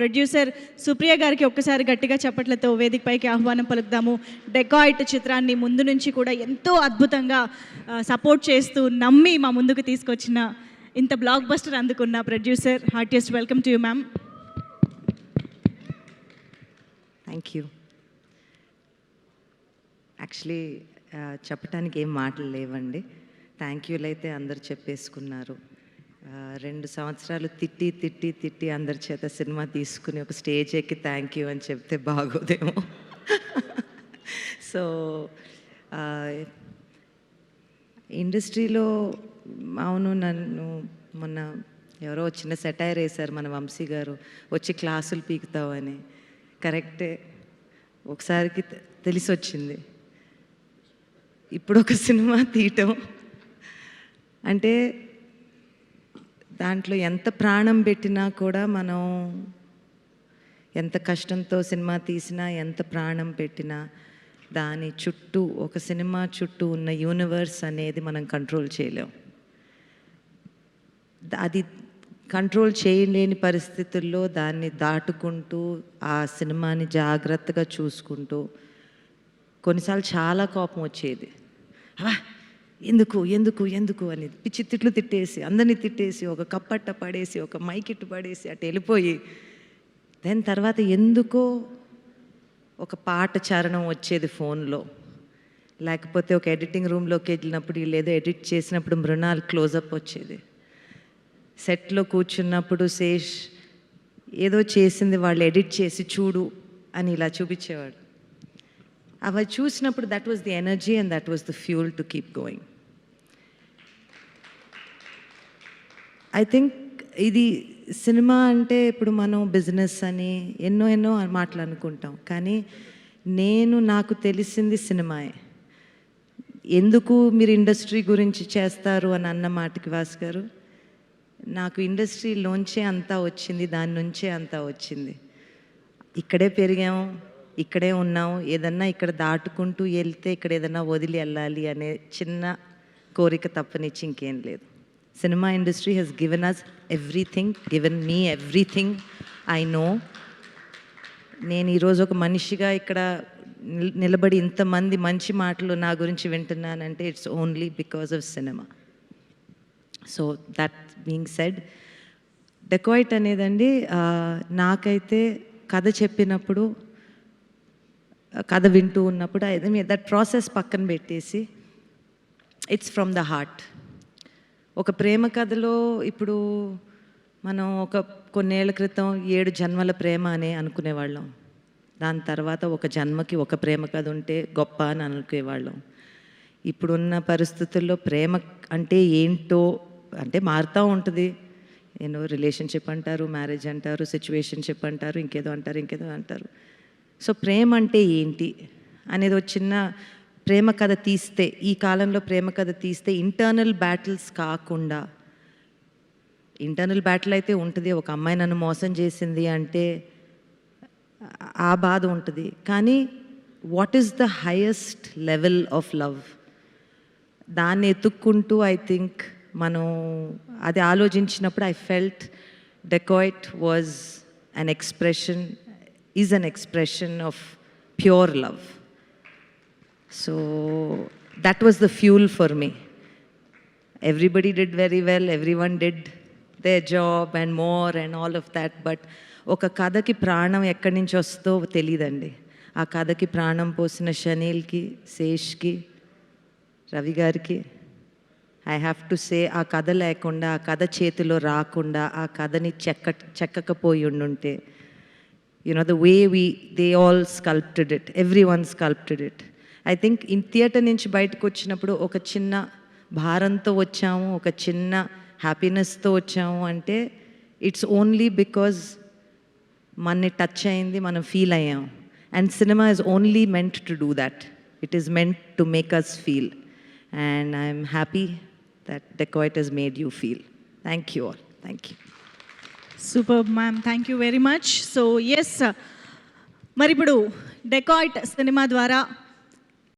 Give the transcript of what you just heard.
Producer Supriya గారికి ఒక్కసారి గట్టిగా చప్పట్లతో వేదికపైకి ఆహ్వానం పలుకుదాము. డెకాయిట్ చిత్రాన్ని ముందు నుంచి కూడా ఎంతో అద్భుతంగా సపోర్ట్ చేస్తూ నమ్మి మా ముందుకు తీసుకొచ్చిన ఇంత బ్లాక్ బస్టర్ అందుకున్న producer, heartiest welcome to you ma'am. Thank you. Actually చెప్పడానికి ఏం మాటలు లేవండి. థ్యాంక్ యూలు అయితే అందరు చెప్పేసుకున్నారు. 2 సంవత్సరాలు తిట్టి అందరి చేత సినిమా తీసుకుని ఒక స్టేజ్ ఎక్కి థ్యాంక్ యూ అని చెప్తే బాగోదేమో. సో ఇండస్ట్రీలో అవును, నన్ను మొన్న ఎవరో చిన్న సెటైర్ వేశారు మన వంశీ గారు, వచ్చి క్లాసులు పీకుతావు అని. కరెక్టే, ఒకసారికి తెలిసి వచ్చింది. ఇప్పుడు ఒక సినిమా తీయటం అంటే దాంట్లో ఎంత ప్రాణం పెట్టినా కూడా, మనం ఎంత కష్టంతో సినిమా తీసినా, ఎంత ప్రాణం పెట్టినా, దాని చుట్టూ ఒక సినిమా చుట్టూ ఉన్న యూనివర్స్ అనేది మనం కంట్రోల్ చేయలేం. అది కంట్రోల్ చేయలేని పరిస్థితుల్లో దాన్ని దాటుకుంటూ ఆ సినిమాని జాగ్రత్తగా చూసుకుంటూ, కొన్నిసార్లు చాలా కోపం వచ్చేది. ఎందుకు ఎందుకు ఎందుకు అని పిచ్చి తిట్లు తిట్టేసి, అందరినీ తిట్టేసి, ఒక కప్పట్ట పడేసి, ఒక మైకిట్టు పడేసి అటు వెళ్ళిపోయి, దాని తర్వాత ఎందుకో ఒక పాట చరణం వచ్చేది ఫోన్లో, లేకపోతే ఒక ఎడిటింగ్ రూమ్లోకి వెళ్ళినప్పుడు వీళ్ళు ఏదో ఎడిట్ చేసినప్పుడు మృణాల్ క్లోజప్ వచ్చేది. సెట్లో కూర్చున్నప్పుడు శేష్ ఏదో చేసింది వాళ్ళు ఎడిట్ చేసి చూడు అని ఇలా చూపించేవాడు. అవి చూసినప్పుడు that was the energy and that was the fuel to keep going. I think ఇది సినిమా అంటే ఇప్పుడు మనం బిజినెస్ అని ఎన్నో మాటలు అనుకుంటాం, కానీ నాకు తెలిసింది సినిమాయే. ఎందుకు మీరు ఇండస్ట్రీ గురించి చేస్తారు అని అన్న మాటకి వాస్ గారు, నాకు ఇండస్ట్రీలోంచే అంతా వచ్చింది, దాని నుంచే అంతా వచ్చింది. ఇక్కడే పెరిగాము, ఇక్కడే ఉన్నాం, ఏదన్నా ఇక్కడ దాటుకుంటూ వెళ్తే ఇక్కడ ఏదన్నా వదిలి వెళ్ళాలి అనే చిన్న కోరిక తప్పనిచ్చి ఇంకేం లేదు. Cinema industry has given us everything, given me everything I know. నేను ఈరోజు ఒక మనిషిగా ఇక్కడ నిలబడి ఇంతమంది మంచి మాటలు నా గురించి వింటున్నానంటే it's only because of cinema. So that being said, dacoit అనేదండి, నాకైతే కథ చెప్పినప్పుడు, కథ వింటూ ఉన్నప్పుడు దట్ ప్రాసెస్ పక్కన పెట్టేసి ఇట్స్ ఫ్రమ్ ద హార్ట్. ఒక ప్రేమ కథలో ఇప్పుడు మనం కొన్నేళ్ల క్రితం 7 జన్మల ప్రేమ అని అనుకునేవాళ్ళం. దాని తర్వాత ఒక జన్మకి ఒక ప్రేమ కథ ఉంటే గొప్ప అని అనుకునేవాళ్ళం. ఇప్పుడున్న పరిస్థితుల్లో ప్రేమ అంటే ఏంటో అంటే మారుతూ ఉంటుంది. రిలేషన్షిప్ అంటారు, మ్యారేజ్ అంటారు, సిచ్యువేషన్షిప్ అంటారు, ఇంకేదో అంటారు. సో ప్రేమ అంటే ఏంటి అనేది ఒక చిన్న ప్రేమ కథ తీస్తే, ఈ కాలంలో ప్రేమ కథ తీస్తే ఇంటర్నల్ బ్యాటిల్స్ కాకుండా, ఇంటర్నల్ బ్యాటిల్ అయితే ఉంటుంది, ఒక అమ్మాయి నన్ను మోసం చేసింది అంటే ఆ బాధ ఉంటుంది, కానీ what is the highest level of love, దాన్ని ఎత్తుక్కుంటూ ఐ థింక్ మనం అది ఆలోచించినప్పుడు I felt dacoit was an expression, is an expression of pure love. So that was the fuel for me. Everybody did very well, everyone did their job and more and all of that, but oka kadaki pranam ekkadi nunchi vasto telidandi. Aa kadaki pranam posina Shanil ki, Sesh ki, Ravi gariki, I have to say, aa kada lekunda, aa kada chetilo raakunda, aa kadani chekkakapoyi undunte, you know, the way they all sculpted it, everyone sculpted it. I think in theatre nunchi bayatiki vachinappudu oka chinna bharanto vachamu, oka chinna happiness tho vachamu ante it's only because manni touch ayindi, manam feel ayyam, and cinema is only meant to do that. It is meant to make us feel, and I am happy that Decoit has made you feel. Thank you all. Thank you. Super ma'am, thank you very much. So yes, మరి ఇప్పుడు dacoit cinema ద్వారా